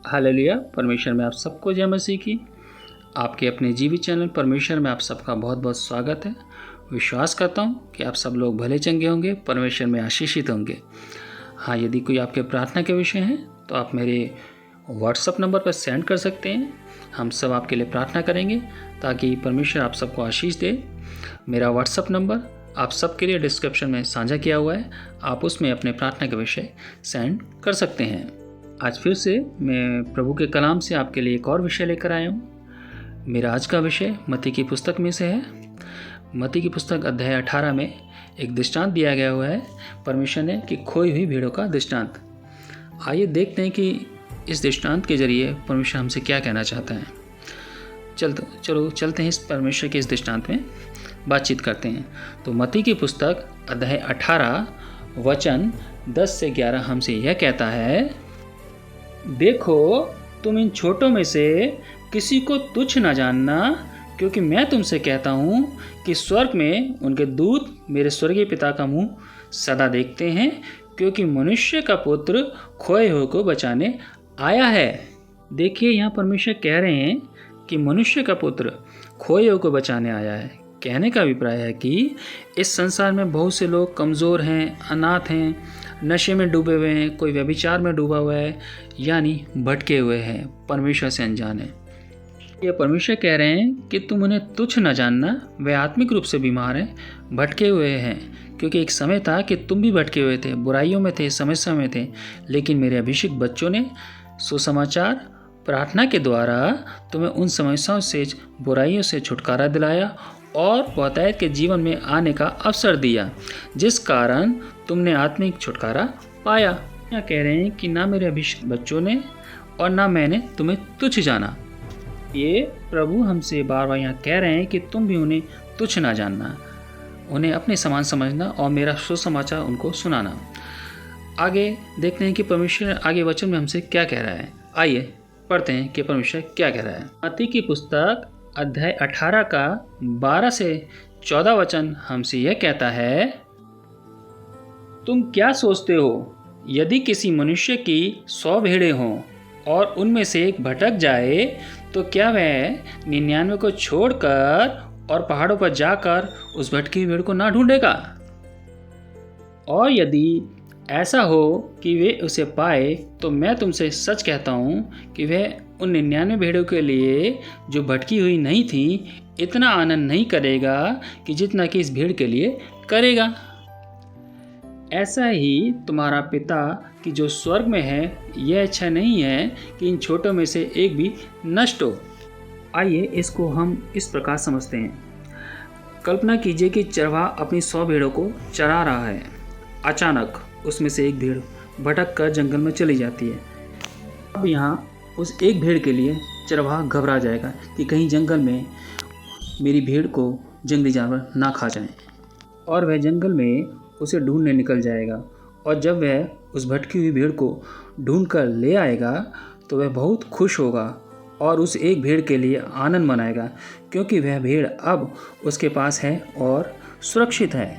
Hallelujah. परमेश्वर में आप सबको जय मसीह की। आपके अपने जीवित चैनल परमेश्वर में आप सबका बहुत बहुत स्वागत है। विश्वास करता हूँ कि आप सब लोग भले चंगे होंगे, परमेश्वर में आशीषित होंगे। हाँ, यदि कोई आपके प्रार्थना के विषय हैं तो आप मेरे व्हाट्सएप नंबर पर सेंड कर सकते हैं। हम सब आपके लिए प्रार्थना करेंगे ताकि परमेश्वर आप सबको आशीष दे। मेरा व्हाट्सएप नंबर आप सबके लिए डिस्क्रिप्शन में साझा किया हुआ है। आप उसमें अपने प्रार्थना के विषय सेंड कर सकते हैं। आज फिर से मैं प्रभु के कलाम से आपके लिए एक और विषय लेकर आया हूँ। मेरा आज का विषय मत्ती की पुस्तक में से है। मत्ती की पुस्तक अध्याय 18 में एक दृष्टांत दिया गया हुआ है परमेश्वर ने कि खोई हुई भेड़ों का दृष्टांत। आइए देखते हैं कि इस दृष्टांत के जरिए परमेश्वर हमसे क्या कहना चाहता है। चलो चलते हैं इस परमेश्वर के इस दृष्टांत में बातचीत करते हैं। तो मत्ती की पुस्तक अध्याय 18 वचन 10 से 11 हमसे यह कहता है, देखो तुम इन छोटों में से किसी को तुच्छ न जानना, क्योंकि मैं तुमसे कहता हूँ कि स्वर्ग में उनके दूत मेरे स्वर्गीय पिता का मुंह सदा देखते हैं, क्योंकि मनुष्य का पुत्र खोए हुए को बचाने आया है। देखिए, यहाँ परमेश्वर कह रहे हैं कि मनुष्य का पुत्र खोए हुए को बचाने आया है। कहने का अभिप्राय है कि इस संसार में बहुत से लोग कमज़ोर हैं, अनाथ हैं, नशे में डूबे हुए हैं, कोई व्यभिचार में डूबा हुआ है, यानी भटके हुए हैं, परमेश्वर से अनजान है। ये परमेश्वर कह रहे हैं कि तुम उन्हें तुच्छ न जानना। वे आत्मिक रूप से बीमार हैं, भटके हुए हैं, क्योंकि एक समय था कि तुम भी भटके हुए थे, बुराइयों में थे, समस्या में थे, लेकिन मेरे अभिषिक्त बच्चों ने सुसमाचार प्रार्थना के द्वारा तुम्हें उन समस्याओं से, बुराइयों से छुटकारा दिलाया और बहुतायत के जीवन में आने का अवसर दिया, जिस कारण तुमने आत्मिक छुटकारा पाया। यहाँ कह रहे हैं कि ना मेरे अभिषिक्त बच्चों ने और ना मैंने तुम्हें तुच्छ जाना। ये प्रभु हमसे बार बार यहाँ कह रहे हैं कि तुम भी उन्हें तुच्छ ना जानना, उन्हें अपने समान समझना और मेरा सुसमाचार उनको सुनाना। आगे देखते हैं कि परमेश्वर आगे वचन में हमसे क्या कह रहा है। आइए पढ़ते हैं कि परमेश्वर क्या कह रहा है। मत्ती की पुस्तक अध्याय 18 का 12 से 14 वचन हमसे यह कहता है, तुम क्या सोचते हो, यदि किसी मनुष्य की 100 भेड़ें हों और उनमें से एक भटक जाए तो क्या वह 99 को छोड़कर और पहाड़ों पर जाकर उस भटकी भेड़ को ना ढूंढेगा? और यदि ऐसा हो कि वे उसे पाए तो मैं तुमसे सच कहता हूँ कि वह उन 99 भेड़ों के लिए जो भटकी हुई नहीं थी इतना आनंद नहीं करेगा कि जितना कि इस भेड़ के लिए करेगा। ऐसा ही तुम्हारा पिता कि जो स्वर्ग में है, यह इच्छा नहीं है कि इन छोटों में से एक भी नष्ट हो। आइए इसको हम इस प्रकार समझते हैं। कल्पना कीजिए कि चरवाहा अपनी 100 भेड़ों को चरा रहा है। अचानक उसमें से एक भेड़ भटक कर जंगल में चली जाती है। अब यहाँ उस एक भेड़ के लिए चरवाहा घबरा जाएगा कि कहीं जंगल में मेरी भेड़ को जंगली जानवर ना खा जाएं, और वह जंगल में उसे ढूंढने निकल जाएगा। और जब वह उस भटकी हुई भेड़ को ढूंढ कर ले आएगा तो वह बहुत खुश होगा और उस एक भेड़ के लिए आनंद मनाएगा, क्योंकि वह भेड़ अब उसके पास है और सुरक्षित है।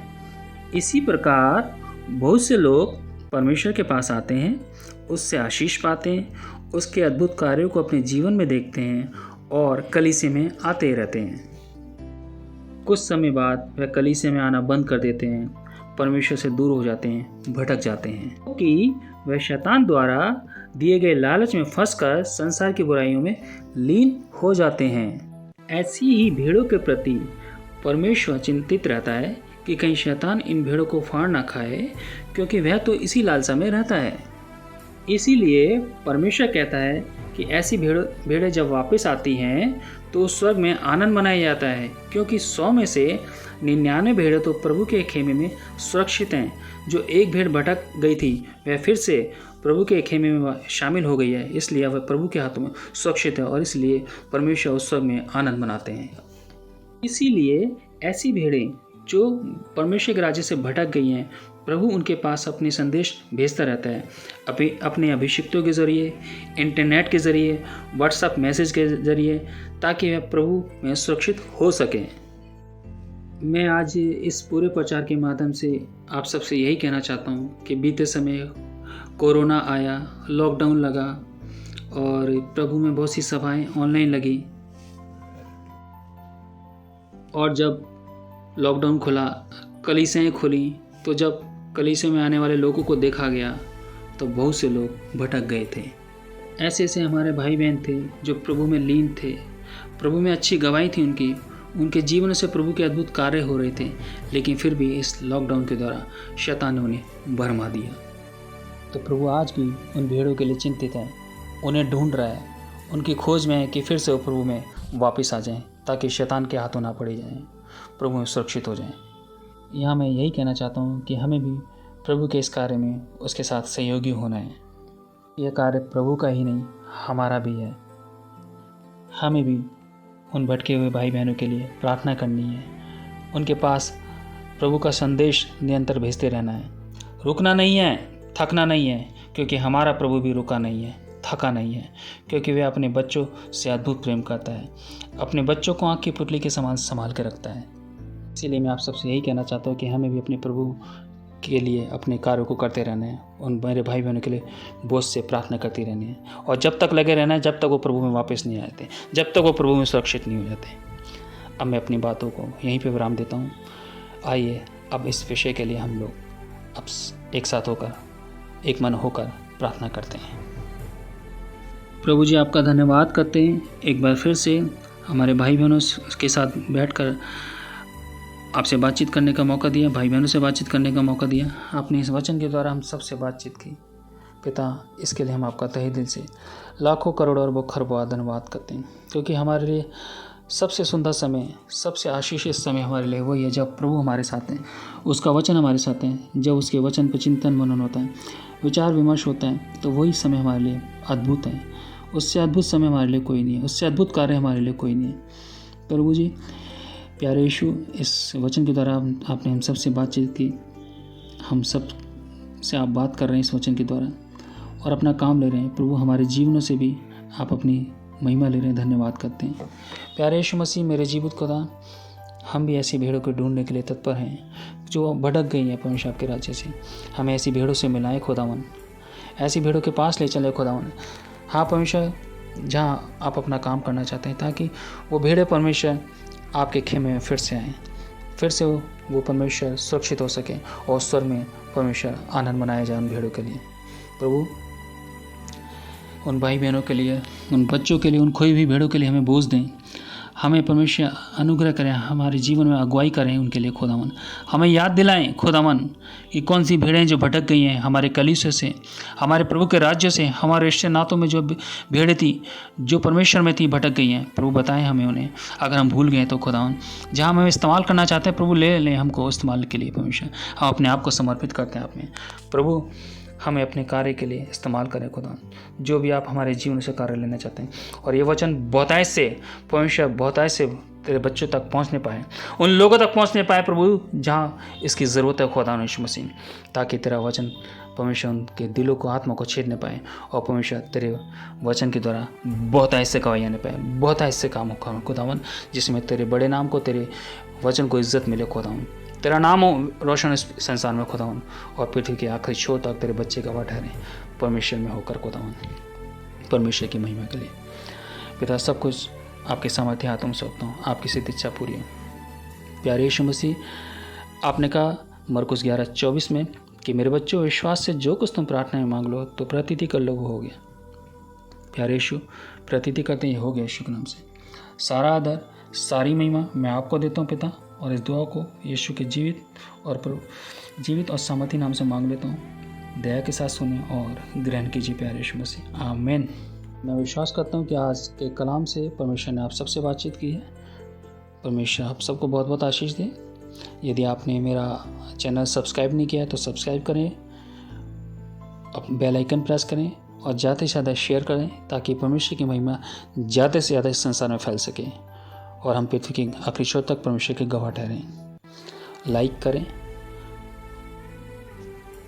इसी प्रकार बहुत से लोग परमेश्वर के पास आते हैं, उससे आशीष पाते हैं, उसके अद्भुत कार्यों को अपने जीवन में देखते हैं और कलीसिया में आते रहते हैं। कुछ समय बाद वह कलीसिया में आना बंद कर देते हैं, परमेश्वर से दूर हो जाते हैं, भटक जाते हैं, क्योंकि वह शैतान द्वारा दिए गए लालच में फंसकर संसार की बुराइयों में लीन हो जाते हैं। ऐसी ही भेड़ों के प्रति परमेश्वर चिंतित रहता है कि कहीं शैतान इन भेड़ों को फाड़ ना खाए, क्योंकि वह तो इसी लालसा में रहता है। इसीलिए परमेश्वर कहता है कि ऐसी भेड़ें जब वापस आती हैं तो स्वर्ग में आनंद मनाया जाता है, क्योंकि 100 में से 99 भेड़ें तो प्रभु के खेमे में सुरक्षित हैं। जो एक भेड़ भटक गई थी वह फिर से प्रभु के खेमे में शामिल हो गई है, इसलिए वह प्रभु के हाथों में सुरक्षित है और इसलिए परमेश्वर उस स्वर्ग में आनंद मनाते हैं। इसीलिए ऐसी भेड़ें जो परमेश्वर के राज्य से भटक गई हैं, प्रभु उनके पास अपने संदेश भेजता रहता है, अपने अभिषिक्तों के ज़रिए, इंटरनेट के ज़रिए, व्हाट्सएप मैसेज के ज़रिए, ताकि वह प्रभु में सुरक्षित हो सकें। मैं आज इस पूरे प्रचार के माध्यम से आप सबसे यही कहना चाहता हूँ कि बीते समय कोरोना आया, लॉकडाउन लगा और प्रभु में बहुत सी सभाएं ऑनलाइन लगी। और जब लॉकडाउन खुला, कलीसियाएं खुली, तो जब कलीसिया में आने वाले लोगों को देखा गया तो बहुत से लोग भटक गए थे। ऐसे ऐसे हमारे भाई बहन थे जो प्रभु में लीन थे, प्रभु में अच्छी गवाही थी उनके जीवन से प्रभु के अद्भुत कार्य हो रहे थे, लेकिन फिर भी इस लॉकडाउन के द्वारा शैतान ने उन्हें भरमा दिया। तो प्रभु आज भी उन भेड़ों के लिए चिंतित है, उन्हें ढूंढ रहा है, उनकी खोज में है कि फिर से वो प्रभु में वापस आ जाएं, ताकि शैतान के हाथों ना पड़े जाएं, प्रभु में सुरक्षित हो जाएं। यहाँ मैं यही कहना चाहता हूँ कि हमें भी प्रभु के इस कार्य में उसके साथ सहयोगी होना है। यह कार्य प्रभु का ही नहीं, हमारा भी है। हमें भी उन भटके हुए भाई बहनों के लिए प्रार्थना करनी है, उनके पास प्रभु का संदेश निरंतर भेजते रहना है। रुकना नहीं है, थकना नहीं है, क्योंकि हमारा प्रभु भी रुका नहीं है, थका नहीं है, क्योंकि वह अपने बच्चों से अद्भुत प्रेम करता है, अपने बच्चों को आँख की पुतली के समान संभाल के रखता है। इसीलिए मैं आप सबसे यही कहना चाहता हूँ कि हमें भी अपने प्रभु के लिए अपने कार्यों को करते रहना है, उन मेरे भाई बहनों के लिए बहुत से प्रार्थना करती रहनी है, और जब तक लगे रहना है, जब तक वो प्रभु में वापस नहीं आते, जब तक वो प्रभु में सुरक्षित नहीं हो जाते। अब मैं अपनी बातों को यहीं पे विराम देता हूँ। आइए अब इस विषय के लिए हम लोग अब एक साथ होकर, एक मन होकर प्रार्थना करते हैं। प्रभु जी, आपका धन्यवाद करते हैं एक बार फिर से हमारे भाई बहनों के साथ बैठकर आपसे बातचीत करने का मौका दिया, भाई बहनों से बातचीत करने का मौका दिया। आपने इस वचन के द्वारा हम सबसे बातचीत की। पिता, इसके लिए हम आपका तहे दिल से लाखों करोड़ और खरबों धन्यवाद करते हैं, क्योंकि हमारे लिए सबसे सुंदर समय, सबसे आशीषित समय हमारे लिए वही है जब प्रभु हमारे साथ हैं, उसका वचन हमारे साथ है। जब उसके वचन पर चिंतन मनन होता है, विचार विमर्श होता है, तो वही समय हमारे लिए अद्भुत है। उससे अद्भुत समय हमारे लिए कोई नहीं है, उससे अद्भुत कार्य हमारे लिए कोई नहीं है। प्रभु जी, प्यारे यीशु, इस वचन के द्वारा आपने हम सब से बातचीत की, हम सब से आप बात कर रहे हैं इस वचन के द्वारा, और अपना काम ले रहे हैं। प्रभु, हमारे जीवनों से भी आप अपनी महिमा ले रहे हैं, धन्यवाद करते हैं। प्यारे यीशु मसीह, मेरे जीवित खुदा, हम भी ऐसी भेड़ों को ढूंढने के लिए तत्पर हैं जो भटक गई हैं परमेश्वर आपके राज्य से। हमें ऐसी भेड़ों से मिलाएं खुदावन, ऐसी भेड़ों के पास ले चले खुदावन। हाँ परमेश्वर, जहाँ आप अपना काम करना चाहते हैं, ताकि वो भेड़ें परमेश्वर आपके खेमे में फिर से आएँ, फिर से वो परमेश्वर सुरक्षित हो सके, और स्वर में परमेश्वर आनंद मनाया जाए उन भेड़ों के लिए। प्रभु, उन भाई बहनों के लिए, उन बच्चों के लिए, उन खोई हुई भेड़ों के लिए हमें बोझ दें। हमें परमेश्वर अनुग्रह करें, हमारे जीवन में अगुवाई करें उनके लिए खुदावन। हमें याद दिलाएं खुदावन कि कौन सी भेड़ें जो भटक गई हैं हमारे कलीसिया से, हमारे प्रभु के राज्य से, हमारे रिश्ते नातों में जो भेड़ें थी, जो परमेश्वर में थी, भटक गई हैं। प्रभु बताएं हमें उन्हें, अगर हम भूल गए तो खुदावन, जहाँ हम इस्तेमाल करना चाहते हैं प्रभु, ले लें हमको इस्तेमाल के लिए। परमेश्वर, हम अपने आप को समर्पित करते हैं आप में। प्रभु, हमें अपने कार्य के लिए इस्तेमाल करें खुदा, जो भी आप हमारे जीवन से कार्य लेना चाहते हैं। और ये वचन बहुतायत से परमेश्वर, बहुतायत से तेरे बच्चों तक पहुंचने पाए, उन लोगों तक पहुंचने पाए प्रभु जहां इसकी ज़रूरत है खुदा यीशु मसीह, ताकि तेरा वचन परमेश्वर उनके दिलों को, आत्मा को छेदने पाए, और परमेश्वर तेरे वचन के द्वारा बहुतायत से गवाही आने पाए, बहुतायत से काम हो खुदावन, जिसमें तेरे बड़े नाम को, तेरे वचन को इज्जत मिले खुदावन, तेरा नाम हो रोशन इस संसार में खुदावन, और पृथ्वी के आखिरी छोर तक तेरे बच्चे गवाह ठहरे परमेश्वर में होकर खुदावन, परमेश्वर की महिमा के लिए। पिता, सब कुछ आपके सामर्थ्य हाथों में सौंपता हूँ, आपकी सिद्ध इच्छा पूरी हो। प्यारे यीशु मसीह, आपने कहा मरकुस 11:24 में कि मेरे बच्चों, विश्वास से जो कुछ तुम प्रार्थना में मांग लो तो प्रतीति कर लो, वो हो गया। प्यारे यीशु, प्रतीति करते ही हो गया यीशु के नाम से। सारा आदर, सारी महिमा मैं आपको देता हूँ पिता, और इस दुआ को यीशु के जीवित और सामर्थी नाम से मांग लेता हूँ। दया के साथ सुने और ग्रहण कीजिए प्यारे यीशु मसीह, आमीन। मैं विश्वास करता हूँ कि आज के कलाम से परमेश्वर ने आप सबसे बातचीत की है। परमेश्वर आप सबको बहुत बहुत आशीष दे। यदि आपने मेरा चैनल सब्सक्राइब नहीं किया है तो सब्सक्राइब करें, बेल आइकन प्रेस करें, और ज़्यादा से ज़्यादा शेयर करें, ताकि परमेश्वर की महिमा ज़्यादा से ज़्यादा इस संसार में फैल सके, और हम पृथ्वी के आखिरी छोर तक परमेश्वर के गवाह ठहरें। लाइक करें।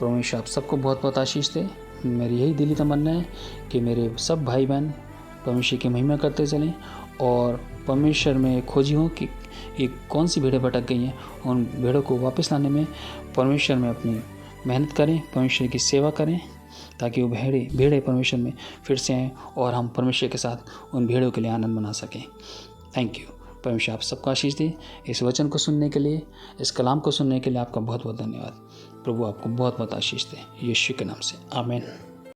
परमेश्वर आप सबको बहुत बहुत आशीष दे। मेरी यही दिली तमन्ना है कि मेरे सब भाई बहन परमेश्वर की महिमा करते चलें, और परमेश्वर में खोजी हो कि ये कौन सी भेड़ें भटक गई हैं, उन भेड़ों को वापस लाने में परमेश्वर में अपनी मेहनत करें, परमेश्वर की सेवा करें, ताकि वो भेड़े परमेश्वर में फिर से आएँ और हम परमेश्वर के साथ उन भेड़ों के लिए आनंद मना सकें। Thank you. परमेश्वर आप सबको आशीष दे। इस वचन को सुनने के लिए, इस कलाम को सुनने के लिए आपका बहुत बहुत धन्यवाद। प्रभु आपको बहुत बहुत आशीष दे, यीशु के नाम से, आमीन।